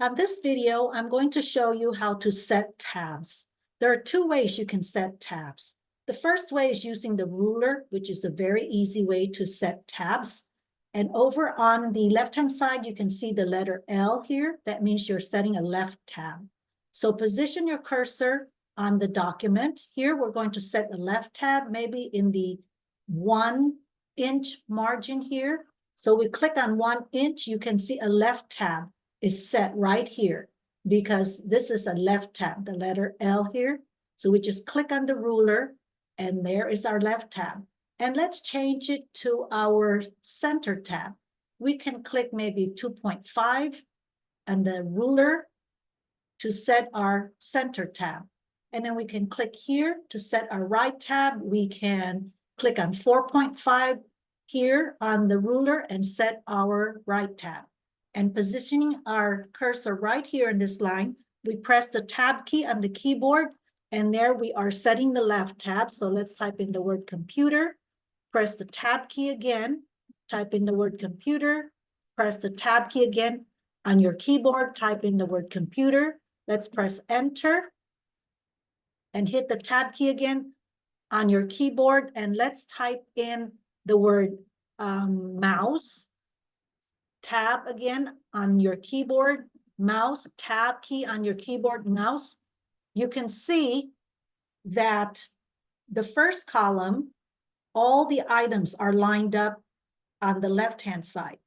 On this video, I'm going to show you how to set tabs. There are two ways you can set tabs. The first way is using the ruler, which is a very easy way to set tabs. And over on the left-hand side, you can see the letter L here. That means you're setting a left tab. So position your cursor on the document. Here, we're going to set a left tab, maybe in the 1 inch margin here. So we click on 1 inch, you can see a left tab is set right here because this is a left tab, the letter L here. So we just click on the ruler and there is our left tab. And let's change it to our center tab. We can click maybe 2.5 on the ruler to set our center tab. And then we can click here to set our right tab. We can click on 4.5 here on the ruler and set our right tab. And positioning our cursor right here in this line, we press the tab key on the keyboard, and there we are setting the left tab. So let's type in the word computer, press the tab key again, type in the word computer, press the tab key again on your keyboard, type in the word computer. Let's press enter and hit the tab key again on your keyboard, and let's type in the word mouse. Tab again on your keyboard, mouse, tab key on your keyboard, mouse. You can see that the first column, all the items are lined up on the left-hand side.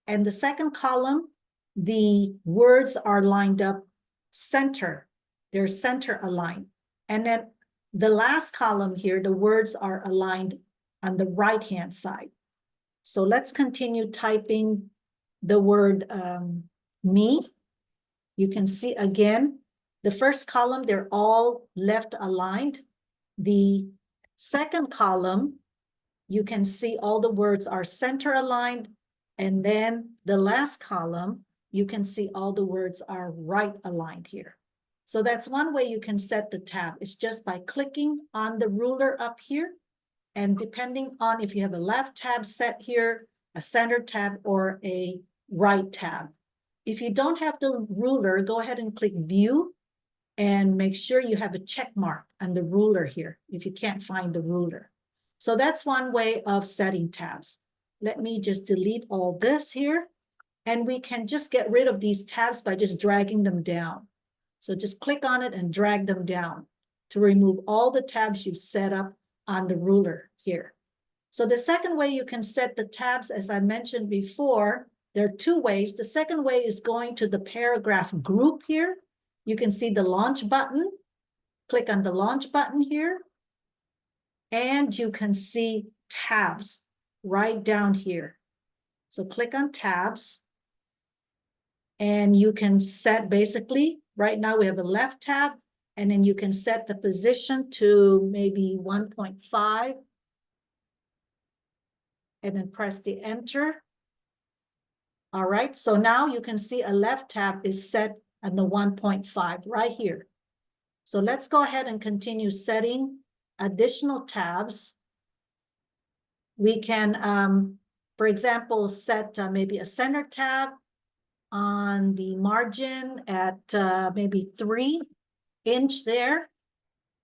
And the second column, the words are lined up center. They're center aligned. And then the last column here, the words are aligned on the right-hand side. So let's continue typing the word me. You can see again, the first column, they're all left aligned. The second column, you can see all the words are center aligned. And then the last column, you can see all the words are right aligned here. So that's one way you can set the tab. It's just by clicking on the ruler up here. And depending on if you have a left tab set here, a center tab, or a right tab. If you don't have the ruler, go ahead and click view and make sure you have a check mark on the ruler here if you can't find the ruler. So that's one way of setting tabs. Let me just delete all this here, and we can just get rid of these tabs by just dragging them down. So just click on it and drag them down to remove all the tabs you've set up on the ruler here. So the second way you can set the tabs, as I mentioned before, there are two ways. The second way is going to the paragraph group here. You can see the launch button. Click on the launch button here. And you can see tabs right down here. So click on tabs. And you can set basically, right now we have a left tab. And then you can set the position to maybe 1.5. And then press the enter. All right, so now you can see a left tab is set at the 1.5 right here. So let's go ahead and continue setting additional tabs. We can, for example, set maybe a center tab on the margin at maybe 3 inch there.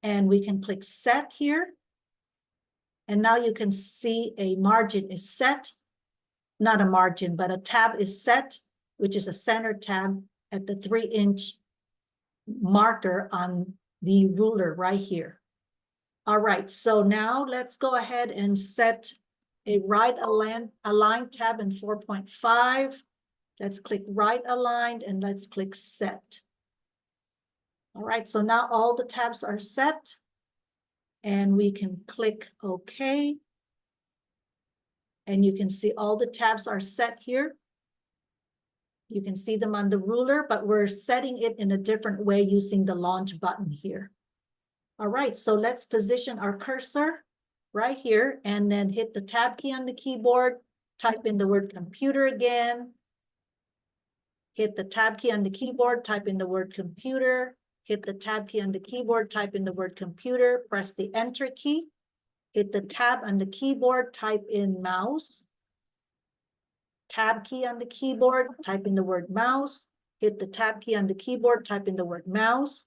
And we can click set here. And now you can see a margin is set, not a margin, but a tab is set, which is a center tab at the 3 inch marker on the ruler right here. All right, so now let's go ahead and set a right aligned tab in 4.5. Let's click right aligned and let's click set. All right, so now all the tabs are set. And we can click OK. And you can see all the tabs are set here. You can see them on the ruler, but we're setting it in a different way using the launch button here. All right, so let's position our cursor right here and then hit the tab key on the keyboard, type in the word computer again, hit the tab key on the keyboard, type in the word computer, hit the tab key on the keyboard, type in the word computer, press the enter key, hit the tab on the keyboard, type in mouse, tab key on the keyboard, type in the word mouse, hit the tab key on the keyboard, type in the word mouse,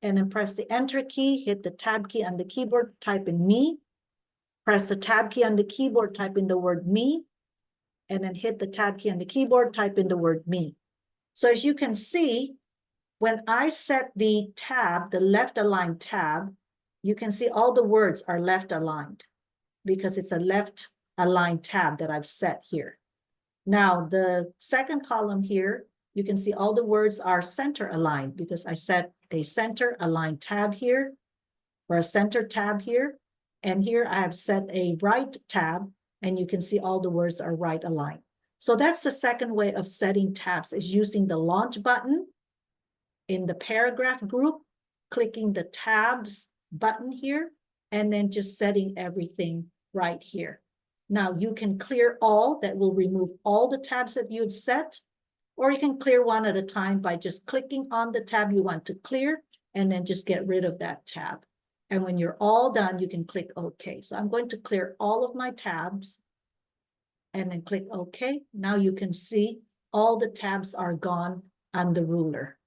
and then press the enter key, hit the tab key on the keyboard, type in me, press the tab key on the keyboard, type in the word me, and then hit the tab key on the keyboard, type in the word me. So as you can see, when I set the tab, the left aligned tab, you can see all the words are left aligned because it's a left aligned tab that I've set here. Now, the second column here, you can see all the words are center aligned because I set a center aligned tab here or a center tab here. And here I have set a right tab, and you can see all the words are right aligned. So that's the second way of setting tabs, is using the launch button in the paragraph group, clicking the tabs button here, and then just setting everything right here. Now you can clear all, that will remove all the tabs that you've set, or you can clear one at a time by just clicking on the tab you want to clear and then just get rid of that tab. And when you're all done, you can click OK. So I'm going to clear all of my tabs and then click OK. Now you can see all the tabs are gone on the ruler.